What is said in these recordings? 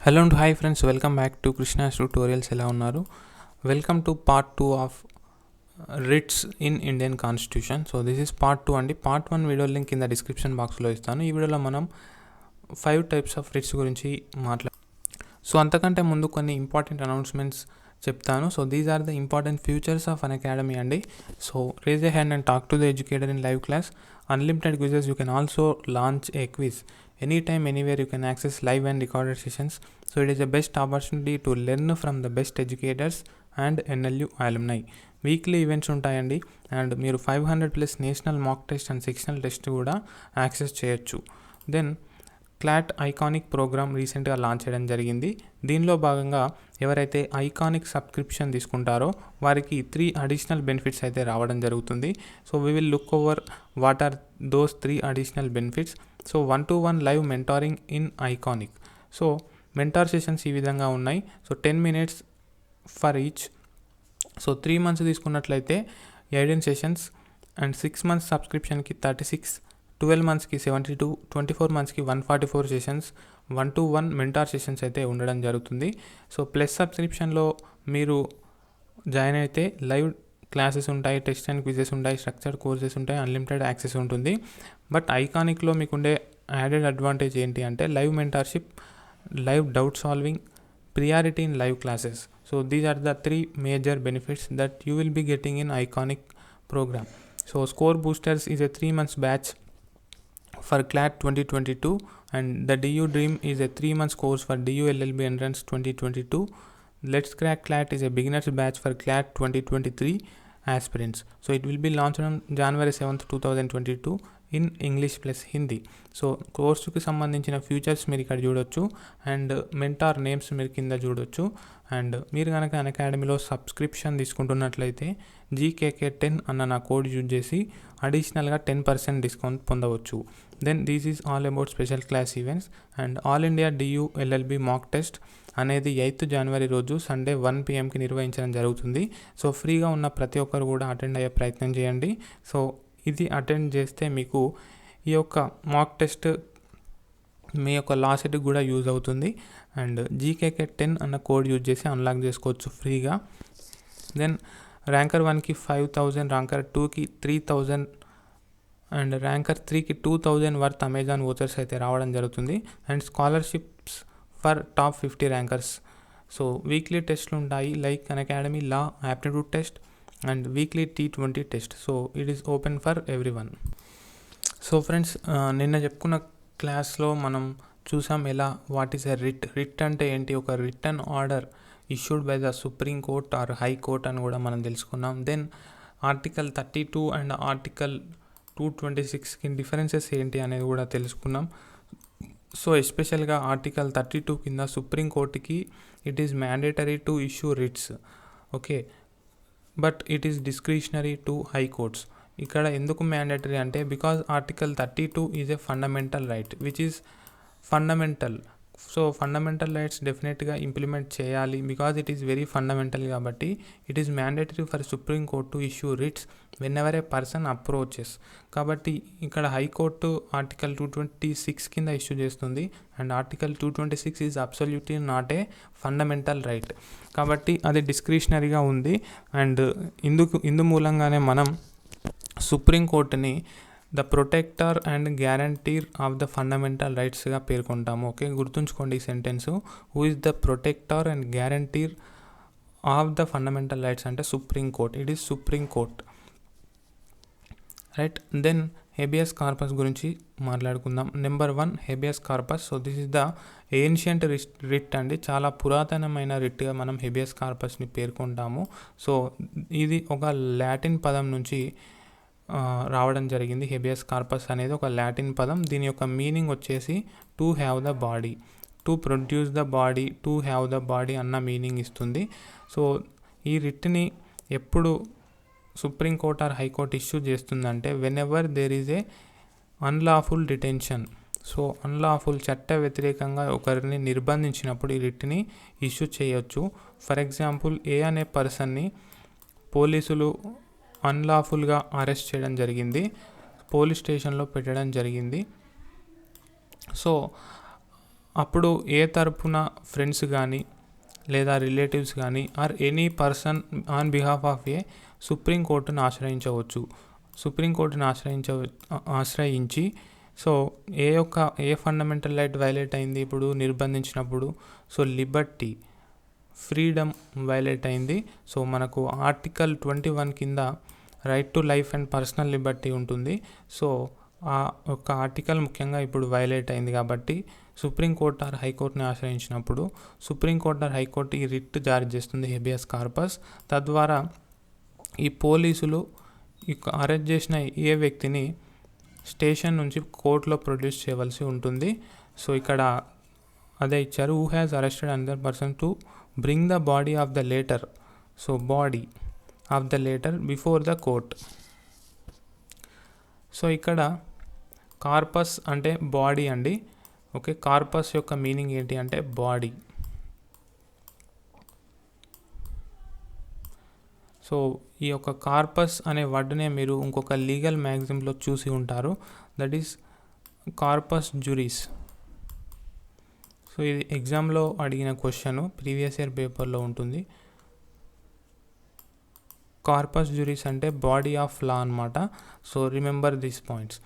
Hello and hi friends, welcome back to Krishna's tutorials. ఎలా ఉన్నారు? Welcome to part 2 of writs in Indian constitution. So this is part 2 అండి. Part 1 video link కింద description బాక్స్లో ఇస్తాను. ఈ వీడియోలో మనం 5 టైప్స్ ఆఫ్ రిట్స్ గురించి సో అంతకంటే ముందు కొన్ని ఇంపార్టెంట్ అనౌన్స్మెంట్స్ చెప్తాను. So these are the important futures of Unacademy అండి. So raise a hand and talk to the educator in live class. Unlimited quizzes. You can also launch A quiz. Anytime, anywhere you can access live and recorded sessions. So it is the best opportunity to learn from the best educators and NLU alumni. Weekly events ఉంటాయండి and మీరు 500+ national mock test and sectional test కూడా access చేయొచ్చు. Then clot iconic programme రీసెంట్గా launch చేయడం జరిగింది. దీనిలో భాగంగా ఎవరైతే ఐకానిక్ సబ్స్క్రిప్షన్ తీసుకుంటారో వారికి 3 అడిషనల్ బెనిఫిట్స్ అయితే రావడం జరుగుతుంది. So we will look over what are those 3 additional benefits. So 1-to-1 live mentoring in Iconic. So mentor sessions ఈ విధంగా ఉన్నాయి. So 10 minutes for each. So 3 months తీసుకున్నట్లయితే 18 సెషన్స్ అండ్ 6 months సబ్స్క్రిప్షన్కి 36, 12 monthsకి 72, 24 monthsకి 144 సెషన్స్ 1-to-1 మెంటార్ సెషన్స్ అయితే ఉండడం జరుగుతుంది. సో ప్లస్ సబ్స్క్రిప్షన్లో మీరు జాయిన్ అయితే లైవ్ క్లాసెస్ ఉంటాయి, టెస్ట్ అండ్ క్విజెస్ ఉంటాయి, స్ట్రక్చర్డ్ కోర్సెస్ ఉంటాయి, అన్లిమిటెడ్ యాక్సెస్ ఉంటుంది. బట్ ఐకానిక్లో మీకుండే యాడెడ్ అడ్వాంటేజ్ ఏంటి అంటే live mentorship, live doubt solving, priority in live classes. So these are the 3 major benefits that you will be getting in iconic program. So Score Boosters is a 3 months batch for CLAT 2022 and the DU Dream is a 3 months course for DU LLB Entrance 2022. Let's Crack CLAT is a beginners batch for CLAT 2023 aspirants. So it will be launched on January 7th, 2022 in English plus Hindi. So కోర్సుకి సంబంధించిన futures మీరు ఇక్కడ చూడొచ్చు and mentor names మీరు కింద చూడొచ్చు. And మీరు కనుక అన్ అకాడమీలో సబ్స్క్రిప్షన్ తీసుకుంటున్నట్లయితే GKK10 అన్న నా కోడ్ యూజ్ చేసి అడిషనల్గా 10% డిస్కౌంట్ పొందవచ్చు. Then this is all about special class events and all India DU LLB mock test అనేది 8th January రోజు సండే 1 PM నిర్వహించడం జరుగుతుంది. సో ఫ్రీగా ఉన్న ప్రతి ఒక్కరు కూడా అటెండ్ అయ్యే ప్రయత్నం చేయండి. సో ఇది అటెండ్ చేస్తే మీకు ఈ యొక్క మాక్ టెస్ట్ మీ యొక్క లా సెట్కి కూడా యూజ్ అవుతుంది అండ్ GKK10 అన్న కోడ్ యూజ్ చేసి అన్లాక్ చేసుకోవచ్చు ఫ్రీగా. దెన్ ర్యాంకర్ 1కి 5,000, ర్యాంకర్ 2కి 3,000 అండ్ ర్యాంకర్ 3కి 2,000 వర్త్ అమెజాన్ వోచర్స్ అయితే రావడం జరుగుతుంది and scholarships for top 50 rankers. So weekly టెస్ట్లు ఉంటాయి like an academy law aptitude test and weekly T20 test. So it is open for everyone. So friends, నిన్న చెప్పుకున్న క్లాస్లో మనం చూసాం ఎలా వాట్ ఈస్ ఎ రిట్ అంటే ఏంటి, ఒక written order issued by the supreme court or high court అని కూడా మనం తెలుసుకున్నాం. దెన్ ఆర్టికల్ 32 అండ్ ఆర్టికల్ 226కి డిఫరెన్సెస్ ఏంటి అనేది కూడా తెలుసుకున్నాం. సో ఎస్పెషల్గా ఆర్టికల్ 32 కింద సుప్రీం కోర్టుకి it is mandatory to issue writs, okay, but it is discretionary to high courts. ఇక్కడ ఎందుకు మ్యాండేటరీ అంటే because article 32 is a fundamental right which is fundamental. So fundamental rights డెఫినెట్గా ఇంప్లిమెంట్ చేయాలి because it is very fundamental. కాబట్టి it is mandatory for supreme court to issue writs whenever a person approaches. కాబట్టి ఇక్కడ high court article 226 కింద issue చేస్తుంది and article 226 is absolutely not a fundamental right. కాబట్టి అది డిస్క్రిషనరీగా ఉంది అండ్ ఇందు మూలంగానే మనం సుప్రీంకోర్టుని the protector and guarantor of the fundamental రైట్స్గా పేర్కొంటాము. ఓకే, గుర్తుంచుకోండి ఈ sentence. Who is the protector and guarantor of the fundamental rights అంటే supreme court. It is supreme court, right. Then habeas corpus గురించి మాట్లాడుకుందాం. Number 1 habeas corpus. So this is the ancient writ అండి. చాలా పురాతనమైన రిట్గా మనం habeas కార్పస్ని పేర్కొంటాము. So ఇది ఒక Latin పదం నుంచి రావడం జరిగింది. హెబియస్ కార్పస్ అనేది ఒక లాటిన్ పదం. దీని యొక్క మీనింగ్ వచ్చేసి to have the body, to produce the body, to have the body అన్న మీనింగ్ ఇస్తుంది. సో ఈ రిట్ని ఎప్పుడు supreme court or high court issue చేస్తుందంటే whenever there is a unlawful detention. So unlawful, చట్ట వ్యతిరేకంగా ఒకరిని నిర్బంధించినప్పుడు ఈ రిట్ని ఇష్యూ చేయొచ్చు. ఫర్ ఎగ్జాంపుల్, ఏ అనే పర్సన్ని పోలీసులు అన్లాఫుల్గా అరెస్ట్ చేయడం జరిగింది, పోలీస్ స్టేషన్లో పెట్టడం జరిగింది. సో అప్పుడు ఏ తరపున ఫ్రెండ్స్ కానీ లేదా రిలేటివ్స్ కానీ or any person on behalf of a సుప్రీంకోర్టును ఆశ్రయించవచ్చు. సుప్రీంకోర్టును ఆశ్రయించి so a fundamental right violate అయింది ఇప్పుడు నిర్బంధించినప్పుడు? సో లిబర్టీ, ఫ్రీడమ్ వైలేట్ అయింది. సో మనకు ఆర్టికల్ 21 కింద right to life and personal liberty ఉంటుంది. సో ఆ ఒక ఆర్టికల్ ముఖ్యంగా ఇప్పుడు వైలేట్ అయింది కాబట్టి సుప్రీంకోర్టు ఆర్ హైకోర్టుని ఆశ్రయించినప్పుడు సుప్రీంకోర్టు ఆర్ హైకోర్టు ఈ రిట్ జారీ చేస్తుంది, హెబియస్ కార్పస్. తద్వారా ఈ పోలీసులు అరెస్ట్ చేసిన ఏ వ్యక్తిని స్టేషన్ నుంచి కోర్టులో ప్రొడ్యూస్ చేయవలసి ఉంటుంది. సో ఇక్కడ అదే ఇచ్చారు, who has arrested another person to bring the body of the later. So body of the later before the court. So ఇక్కడ కార్పస్ అంటే బాడీ అండి. ఓకే, కార్పస్ యొక్క మీనింగ్ ఏంటి అంటే బాడీ. సో ఈ యొక్క కార్పస్ అనే వర్డ్నే మీరు ఇంకొక లీగల్ మ్యాగజైన్లో చూసి ఉంటారు, దట్ ఈస్ కార్పస్ జ్యూరిస్. సో ఇది ఎగ్జామ్లో అడిగిన క్వశ్చన్, ప్రీవియస్ ఇయర్ పేపర్లో ఉంటుంది. కార్పస్ జ్యూరిస్ అంటే బాడీ ఆఫ్ లా అనమాట. So remember these points.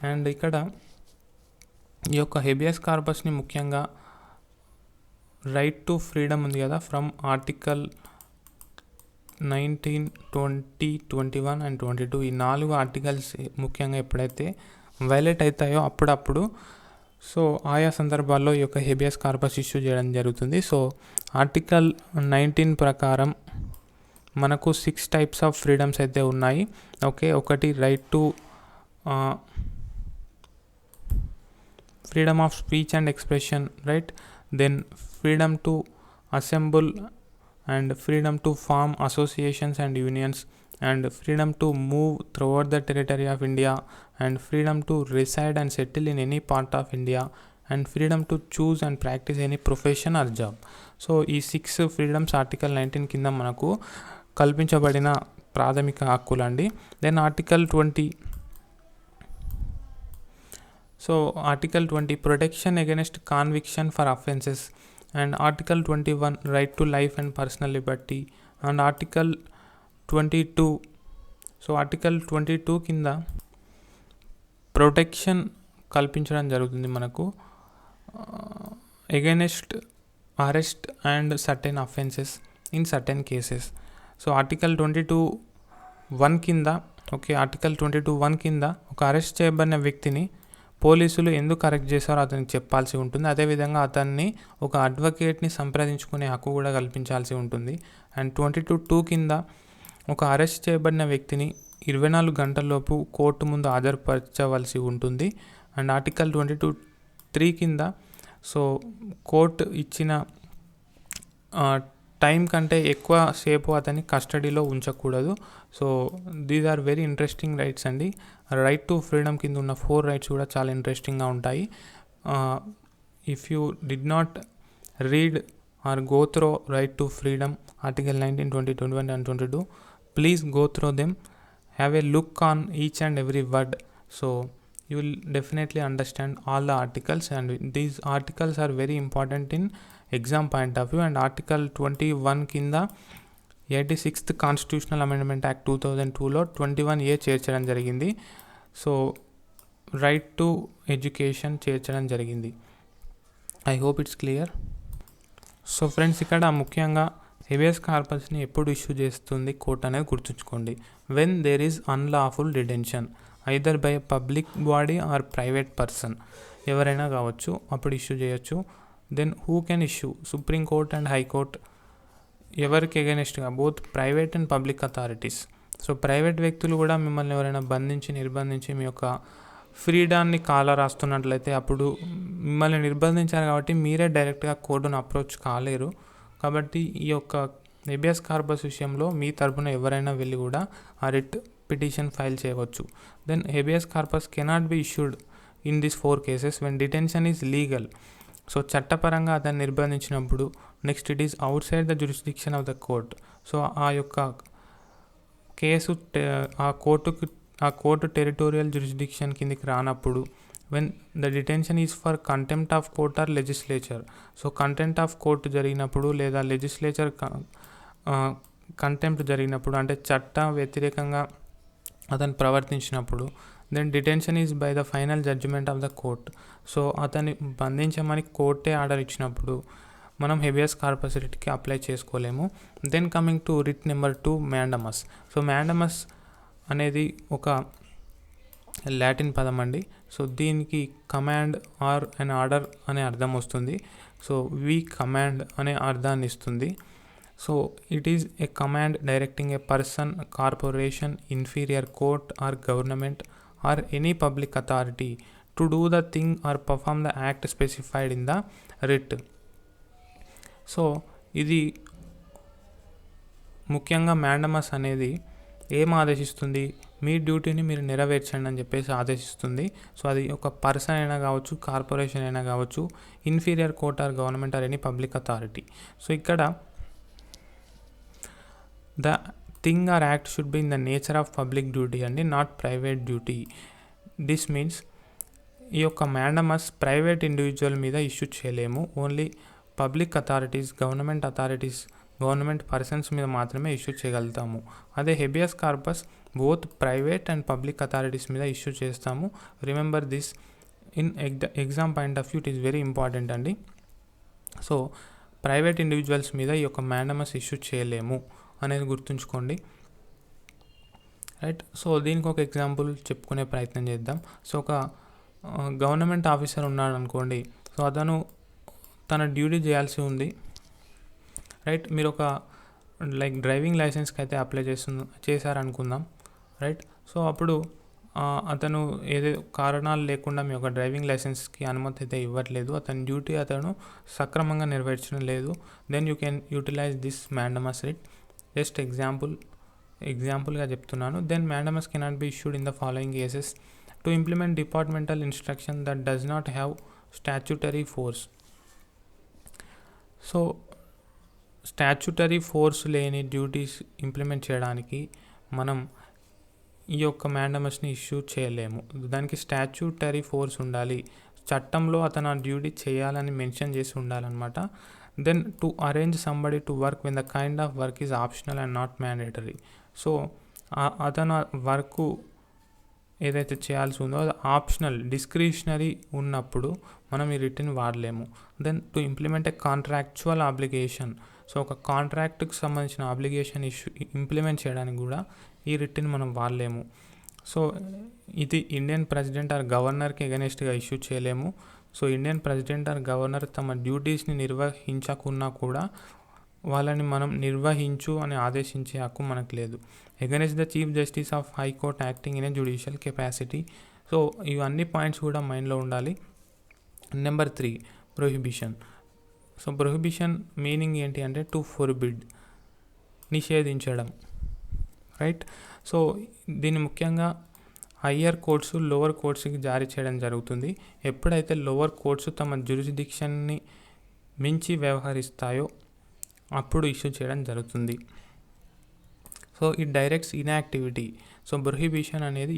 And ఇక్కడ ఈ యొక్క హెబియస్ కార్పస్ని ముఖ్యంగా రైట్ టు ఫ్రీడమ్ ఉంది కదా, ఫ్రమ్ ఆర్టికల్ 19, 20, 21 అండ్ 22 ఈ 4 ఆర్టికల్స్ ముఖ్యంగా ఎప్పుడైతే వైలేట్ అవుతాయో అప్పుడప్పుడు సో ఆయా సందర్భాల్లో ఈ యొక్క హెబియస్ కార్పస్ ఇష్యూ చేయడం జరుగుతుంది. సో ఆర్టికల్ 19 ప్రకారం మనకు 6 టైప్స్ ఆఫ్ ఫ్రీడమ్స్ అయితే ఉన్నాయి. ఓకే, ఒకటి right to freedom of speech and expression, right. Then freedom to assemble and freedom to form associations and unions, and freedom to move throughout the territory of India, and freedom to reside and settle in any part of India, and freedom to choose and practice any profession or job. So ఈ 6 freedoms article 19 కింద మనకు కల్పించబడిన ప్రాథమిక హక్కులు అండి. Then article 20. So article 20 protection against conviction for offences, and article 21 right to life and personal liberty, and article 22. So article 22 కింద protection కల్పించడం జరుగుతుంది మనకు against arrest and certain offences in certain cases. So article 22(1) కింద, okay, article 22(1) కింద ఒక arrest చేయబడిన వ్యక్తిని పోలీసులు ఎందుకు అరెస్ట్ చేశారో అతనికి చెప్పాల్సి ఉంటుంది. అదేవిధంగా అతన్ని ఒక అడ్వకేట్ని సంప్రదించుకునే హక్కు కూడా కల్పించాల్సి ఉంటుంది. అండ్ 22(2) కింద ఒక అరెస్ట్ చేయబడిన వ్యక్తిని 24 గంటల్లోపు కోర్టు ముందు హాజరుపరచవలసి ఉంటుంది. అండ్ ఆర్టికల్ 22(3) కింద సో కోర్టు ఇచ్చిన టైం కంటే ఎక్కువ సేపు అతన్ని కస్టడీలో ఉంచకూడదు. So these are very interesting rights అండి. రైట్ టు ఫ్రీడమ్ కింద ఉన్న 4 రైట్స్ కూడా చాలా ఇంట్రెస్టింగ్గా ఉంటాయి. If you did not read or go through right to freedom article 19, 20, 21 and 22, please go through them, have a look on each and every word, so you will definitely understand all the articles, and these articles are very important in exam point of view. And article 21 కింద 86th constitutional amendment act 2002లో 21A చేర్చడం జరిగింది. So right to education చేర్చడం జరిగింది. I hope it's clear. So friends, ఇక్కడ ముఖ్యంగా habeas కార్పస్ని ఎప్పుడు issue చేస్తుంది court అనేది గుర్తుంచుకోండి. When there is unlawful detention either by public body or private person, ఎవరైనా కావచ్చు, అప్పుడు ఇష్యూ చేయొచ్చు. Then who can issue? Supreme court and high court. ఎవరికి ఎగెనెస్ట్గా? Both private and public authorities. So private వ్యక్తులు కూడా మిమ్మల్ని ఎవరైనా బంధించి నిర్బంధించి మీ యొక్క ఫ్రీడాన్ని కాల రాస్తున్నట్లయితే అప్పుడు మిమ్మల్ని నిర్బంధించారు కాబట్టి మీరే డైరెక్ట్గా కోర్టును అప్రోచ్ కాలేరు. కాబట్టి ఈ యొక్క హెబియస్ కార్పస్ విషయంలో మీ తరపున ఎవరైనా వెళ్ళి కూడా ఆ రిట్ పిటిషన్ ఫైల్ చేయవచ్చు. Then habeas corpus cannot be issued in this 4 cases when detention is legal. So చట్టపరంగా అతన్ని నిర్బంధించినప్పుడు, next it is outside the jurisdiction of the court. So ఆ యొక్క కేసు ఆ కోర్టు టెరిటోరియల్ జ్యూరిస్డిక్షన్ కిందికి రానప్పుడు, when the detention is for contempt of court or legislature. So contempt of court జరిగినప్పుడు లేదా లెజిస్లేచర్ కంటెంప్ట్ జరిగినప్పుడు, అంటే చట్ట వ్యతిరేకంగా అతను ప్రవర్తించినప్పుడు, then detention is by the final judgement of the court. So అతన్ని బంధించమని కోర్టే ఆర్డర్ ఇచ్చినప్పుడు మనం హెబియస్ కార్పస్ రిట్కి అప్లై చేసుకోలేము. Then coming to writ number 2, mandamus. So mandamus అనేది ఒక లాటిన్ పదం అండి. సో దీనికి కమాండ్ ఆర్ అండ్ ఆర్డర్ అనే అర్థం వస్తుంది. సో వి కమాండ్ అనే అర్థాన్ని ఇస్తుంది. So it is a command directing a person, corporation, inferior court or government or any public authority to do the thing or perform the act specified in the writ. So ఇది ముఖ్యంగా mandamus అనేది ఏం ఆదేశిస్తుంది, మీ డ్యూటీని మీరు నెరవేర్చండి అని చెప్పేసి ఆదేశిస్తుంది. So అది ఒక పర్సన్ అయినా కావచ్చు, కార్పొరేషన్ అయినా కావచ్చు, inferior court or government or any public authority. So ఇక్కడ the thing or act should be in the nature of public duty అండి, not private duty. This means ఈ యొక్క మ్యాండమస్ ప్రైవేట్ ఇండివిజువల్ మీద issue చేయలేము. Only public authorities, government persons మీద మాత్రమే issue చేయగలుగుతాము. అదే habeas corpus both private and public authorities మీద ఇష్యూ చేస్తాము. Remember this, in exam point of view it is very important అండి. సో ప్రైవేట్ ఇండివిజువల్స్ మీద ఈ యొక్క మ్యాండమస్ ఇష్యూ చేయలేము అనేది గుర్తుంచుకోండి, రైట్. సో దీనికి ఒక ఎగ్జాంపుల్ చెప్పుకునే ప్రయత్నం చేద్దాం. సో ఒక గవర్నమెంట్ ఆఫీసర్ ఉన్నాడు అనుకోండి. సో అతను తన డ్యూటీ చేయాల్సి ఉంది, రైట్. మీరు ఒక డ్రైవింగ్ లైసెన్స్కి అయితే అప్లై చేశారనుకుందాం, రైట్. సో అప్పుడు అతను ఏదో కారణాలు లేకుండా మీ యొక్క డ్రైవింగ్ లైసెన్స్కి అనుమతి అయితే ఇవ్వట్లేదు, అతని డ్యూటీ అతను సక్రమంగా నెరవేర్చడం లేదు. Then you can utilise this mandamus writ. Just ఎగ్జాంపుల్గా చెప్తున్నాను. Then mandamus cannot be issued in the following కేసెస్: to implement departmental instruction that does not have statutory force. So statutory force లేని డ్యూటీస్ ఇంప్లిమెంట్ చేయడానికి మనం ఈ యొక్క మ్యాండమస్ని issue చేయలేము. దానికి స్టాచ్యుటరీ ఫోర్స్ ఉండాలి, చట్టంలో అతను ఆ డ్యూటీ చేయాలని మెన్షన్ చేసి ఉండాలన్నమాట. Then to arrange somebody to work when the kind of work is optional and not mandatory. So అతను వర్క్ ఏదైతే చేయాల్సి ఉందో అది ఆప్షనల్, డిస్క్రిషనరీ ఉన్నప్పుడు మనం ఈ రిట్ని వాడలేము. Then to implement a contractual obligation. So ఒక కాంట్రాక్ట్కి సంబంధించిన ఆబ్లిగేషన్ ఇంప్లిమెంట్ చేయడానికి కూడా ఈ రిట్ని మనం వాడలేము. సో ఇది ఇండియన్ ప్రెసిడెంట్ ఆర్ గవర్నర్కి ఎగనెస్ట్గా ఇష్యూ చేయలేము. So Indian president or governor తమ డ్యూటీస్ని నిర్వహించకున్నా కూడా వాళ్ళని మనం నిర్వహించు అని ఆదేశించే హక్కు మనకు లేదు. Against the chief justice of high court acting in a judicial capacity. So ఇవన్నీ పాయింట్స్ కూడా మైండ్లో ఉండాలి. Number 3, prohibition. So prohibition meaning ఏంటి అంటే టు ఫోర్బిడ్, నిషేధించడం, రైట్. సో దీన్ని ముఖ్యంగా హయ్యర్ కోర్ట్స్ లోవర్ కోర్ట్స్కి జారీ చేయడం జరుగుతుంది. ఎప్పుడైతే లోవర్ కోర్ట్స్ తమ జ్యూరిస్డిక్షన్ని మించి వ్యవహరిస్తాయో అప్పుడు ఇష్యూ చేయడం జరుగుతుంది. So it directs inactivity. So prohibition అనేది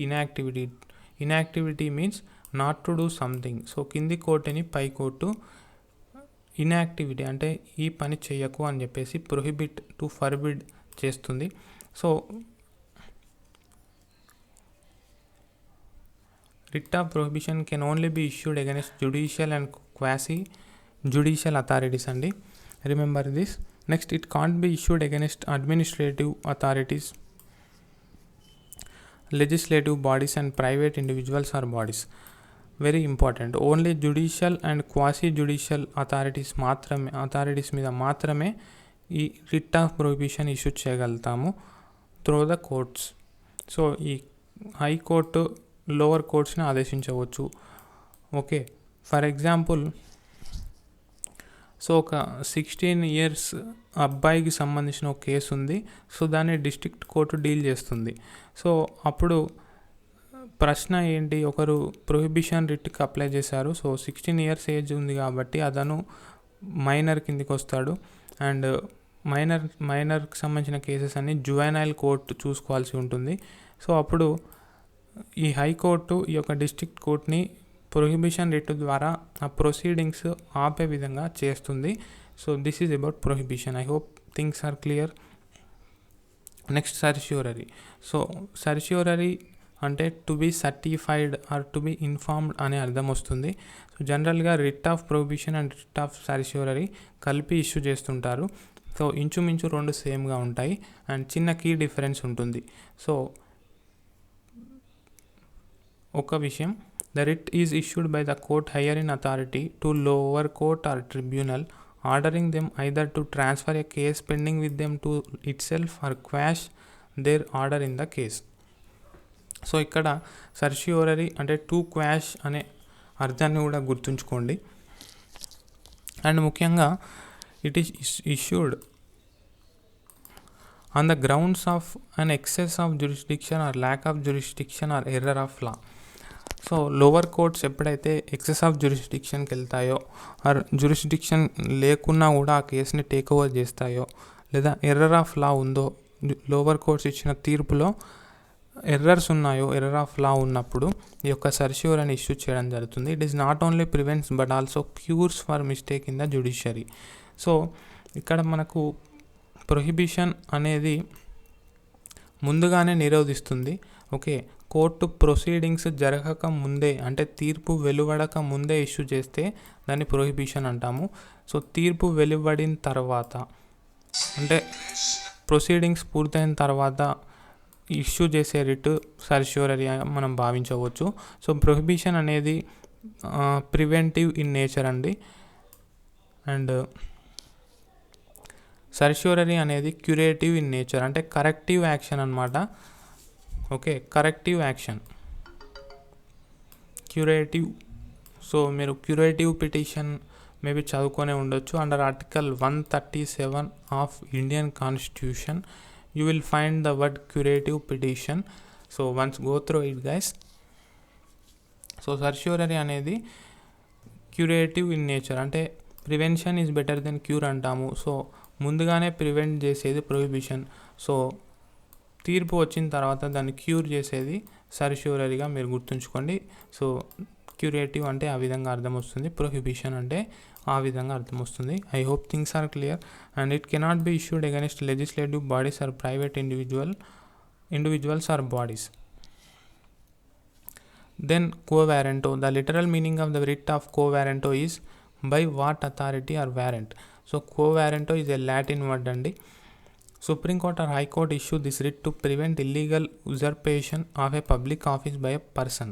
inactivity means not to do something. So కింది కోర్టుని పై కోర్టు ఇన్యాక్టివిటీ అంటే ఈ పని చేయకు అని చెప్పేసి ప్రొహిబిట్ టు ఫర్బిడ్ చేస్తుంది. So writ of prohibition can only be issued against judicial and quasi judicial authorities అండి, remember this. Next, it can't be issued against administrative authorities, legislative bodies and private individuals or bodies. Very important. Only judicial and quasi judicial authorities మీద మాత్రమే ఈ writ of prohibition issue చేయగలుగుతాము through the courts. So ఈ high court lower కోర్ట్స్ని ఆదేశించవచ్చు. Okay, for example, so ఒక 16 years అబ్బాయికి సంబంధించిన ఒక కేసు ఉంది. సో దాన్ని డిస్ట్రిక్ట్ కోర్టు డీల్ చేస్తుంది. సో అప్పుడు ప్రశ్న ఏంటి, ఒకరు ప్రొహిబిషన్ రిట్కి అప్లై చేశారు. సో 16 years ఏజ్ ఉంది కాబట్టి అతను మైనర్ కిందికి వస్తాడు. అండ్ మైనర్కి సంబంధించిన కేసెస్ అన్ని జువెనైల్ కోర్టు చూసుకోవాల్సి ఉంటుంది. సో అప్పుడు ఈ హైకోర్టు ఈ యొక్క డిస్ట్రిక్ట్ కోర్ట్ని ప్రొహిబిషన్ రిట్ ద్వారా ఆ ప్రొసీడింగ్స్ ఆపే విధంగా చేస్తుంది. So this is about prohibition. I hope things are clear. Next certiorari. So certiorari అంటే to be certified or to be informed అనే అర్థం వస్తుంది. సో జనరల్గా writ of prohibition and writ of certiorari కలిపి ఇష్యూ చేస్తుంటారు. సో ఇంచుమించు రెండు సేమ్గా ఉంటాయి అండ్ చిన్న కీ డిఫరెన్స్ ఉంటుంది. సో ఒక విషయం, the writ is issued by the court higher in authority to lower court or tribunal ordering them either to transfer a case pending with them to itself or quash their order in the case. So ఇక్కడ certiorari అంటే to quash అనే అర్థాన్ని కూడా గుర్తుంచుకోండి. And ముఖ్యంగా it is issued on the grounds of an excess of jurisdiction or lack of jurisdiction or error of law. So lower courts ఎప్పుడైతే excess of జ్యూరిస్డిక్షన్కి వెళ్తాయో ఆర్ జ్యూరిస్డిక్షన్ లేకున్నా కూడా ఆ కేసుని టేక్ ఓవర్ చేస్తాయో లేదా ఎర్రర్ ఆఫ్ లా ఉందో, లోవర్ కోర్ట్స్ ఇచ్చిన తీర్పులో ఎర్రర్స్ ఉన్నాయో, ఎర్రర్ ఆఫ్ లా ఉన్నప్పుడు ఈ యొక్క సర్ష్యూర్ అని ఇష్యూ చేయడం జరుగుతుంది. It is not only prevents but also cures for mistake in the judiciary. So ఇక్కడ మనకు ప్రొహిబిషన్ అనేది ముందుగానే నిరోధిస్తుంది. ఓకే, కోర్టు ప్రొసీడింగ్స్ జరగక ముందే అంటే తీర్పు వెలువడక ముందే ఇష్యూ చేస్తే దాన్ని ప్రొహిబిషన్ అంటాము. సో తీర్పు వెలువడిన తర్వాత అంటే ప్రొసీడింగ్స్ పూర్తయిన తర్వాత ఇష్యూ చేసే రిట్ సర్ష్యూరరీ మనం భావించవచ్చు. సో ప్రొహిబిషన్ అనేది ప్రివెంటివ్ ఇన్ నేచర్ అండి. అండ్ సర్ష్యూరరీ అనేది క్యూరేటివ్ ఇన్ నేచర్ అంటే కరెక్టివ్ యాక్షన్ అన్నమాట. Okay, corrective action, curative. So మీరు క్యూరేటివ్ పిటిషన్ మేబీ చదువుకొనే ఉండొచ్చు. Under article 137 of Indian constitution you will find the word curative petition. So once go through it guys. So certiorari అనేది curative in nature అంటే prevention is better than cure అంటాము. So ముందుగానే prevent చేసేది prohibition. So తీర్పు వచ్చిన తర్వాత దాన్ని cure చేసేది సర్ష్యూరరీగా మీరు గుర్తుంచుకోండి. సో క్యూరేటివ్ అంటే ఆ విధంగా అర్థం వస్తుంది, ప్రొహిబిషన్ అంటే ఆ విధంగా అర్థం వస్తుంది. I hope things are clear. And it cannot be issued against legislative bodies or private individuals or bodies. Then quo warranto. The literal meaning of the writ of quo warranto is by what authority or warrant. So quo warranto is a Latin word అండి. Supreme Court or High Court issue this writ to prevent illegal usurpation of a public office by a person.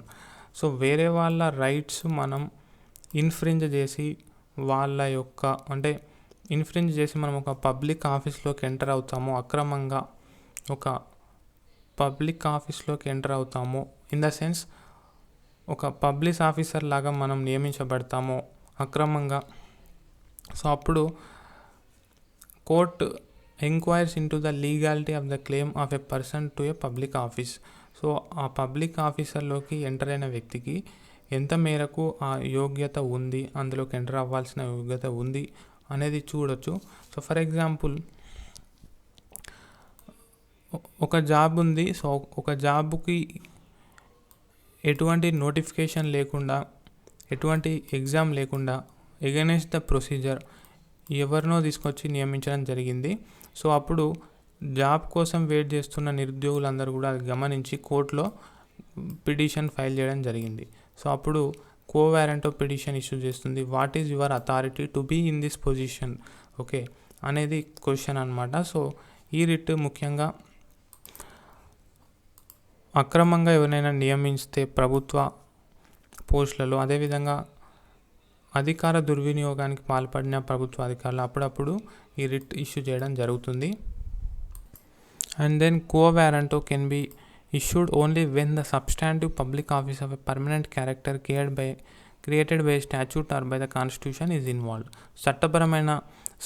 So వేరే వాళ్ళ rights మనం infringe చేసి వాళ్ళ యొక్క అంటే infringe చేసి మనం ఒక పబ్లిక్ ఆఫీస్లోకి ఎంటర్ అవుతాము, అక్రమంగా ఒక పబ్లిక్ ఆఫీస్లోకి ఎంటర్ అవుతాము. ఇన్ ద సెన్స్ ఒక పబ్లిక్ ఆఫీసర్ లాగా మనం నియమించబడతాము అక్రమంగా. సో అప్పుడు court ఎంక్వైర్స్ into the legality of the claim of a person to A public office. So ఆ పబ్లిక్ ఆఫీసర్లోకి ఎంటర్ అయిన వ్యక్తికి ఎంత మేరకు ఆ యోగ్యత ఉంది, అందులోకి ఎంటర్ అవ్వాల్సిన యోగ్యత ఉంది అనేది చూడొచ్చు. సో ఫర్ ఎగ్జాంపుల్ ఒక జాబ్ ఉంది. సో ఒక జాబ్కి ఎటువంటి నోటిఫికేషన్ లేకుండా, ఎటువంటి ఎగ్జామ్ లేకుండా ఎగైనెస్ట్ ద ప్రొసీజర్ ఎవరినో తీసుకొచ్చి నియమించడం జరిగింది. సో అప్పుడు జాబ్ కోసం వెయిట్ చేస్తున్న నిరుద్యోగులందరూ కూడా అది గమనించి కోర్టులో పిటిషన్ ఫైల్ చేయడం జరిగింది. సో అప్పుడు కో వారెంటో పిటిషన్ ఇష్యూ చేస్తుంది. What is your authority to be in this position, okay అనేది క్వశ్చన్ అనమాట. సో ఈ రిట్ ముఖ్యంగా అక్రమంగా ఎవరైనా నియమిస్తే ప్రభుత్వ పోస్టులలో, అదేవిధంగా అధికార దుర్వినియోగానికి పాల్పడిన ప్రభుత్వ అధికారులు అప్పుడప్పుడు ఈ రిట్ ఇష్యూ చేయడం జరుగుతుంది. And then quo warranto can be issued only when the substantive public office of a permanent character created by statute or by the constitution is involved. చట్టపరమైన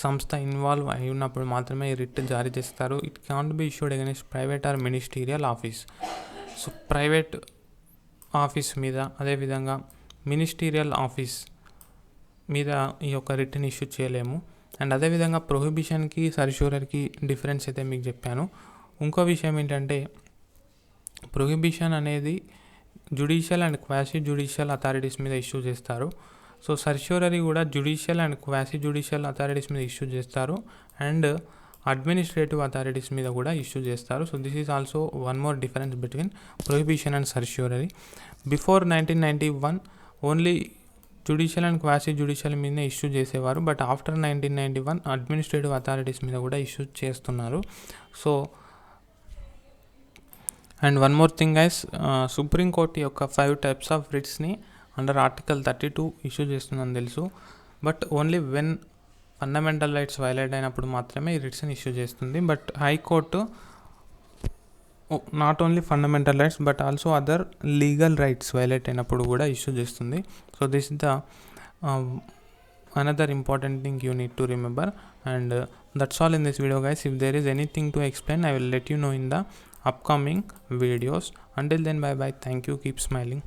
సంస్థ ఇన్వాల్వ్ అయి ఉన్నప్పుడు మాత్రమే ఈ రిట్ జారీ చేస్తారు. It can't be issued against private or ministerial office. So private office మీద, అదేవిధంగా మినిస్టీరియల్ ఆఫీస్ మీద ఈ యొక్క రిట్ని ఇష్యూ చేయలేము. అండ్ అదేవిధంగా ప్రొహిబిషన్కి సర్ష్యూరర్కి డిఫరెన్స్ అయితే మీకు చెప్పాను. ఇంకో విషయం ఏంటంటే ప్రొహిబిషన్ అనేది judicial and quasi judicial authorities మీద ఇష్యూ చేస్తారు. సో సర్ష్యూరరీ కూడా judicial and quasi judicial authorities మీద ఇష్యూ చేస్తారు అండ్ అడ్మినిస్ట్రేటివ్ అథారిటీస్ మీద కూడా ఇష్యూ చేస్తారు. So this is also one more difference between prohibition and certiorari. Before 1991 only judicial and quasi judicial మీదనే issue చేసేవారు, but after 1991 administrative authorities మీద కూడా issue చేస్తున్నారు. So and one more thing guys, supreme court యొక్క 5 types of రిట్స్ని under article 32 issue చేస్తుందని తెలుసు, but only when fundamental rights violate అయినప్పుడు మాత్రమే ఈ రిట్స్ని ఇష్యూ చేస్తుంది. But high court not only fundamental rights but also other legal rights violate అయినప్పుడు కూడా issue చేస్తుంది. So this is the another important thing you need to remember, and that's all in this video guys. If there is anything to explain, I will let you know in the upcoming videos. Until then, bye bye, thank you, keep smiling.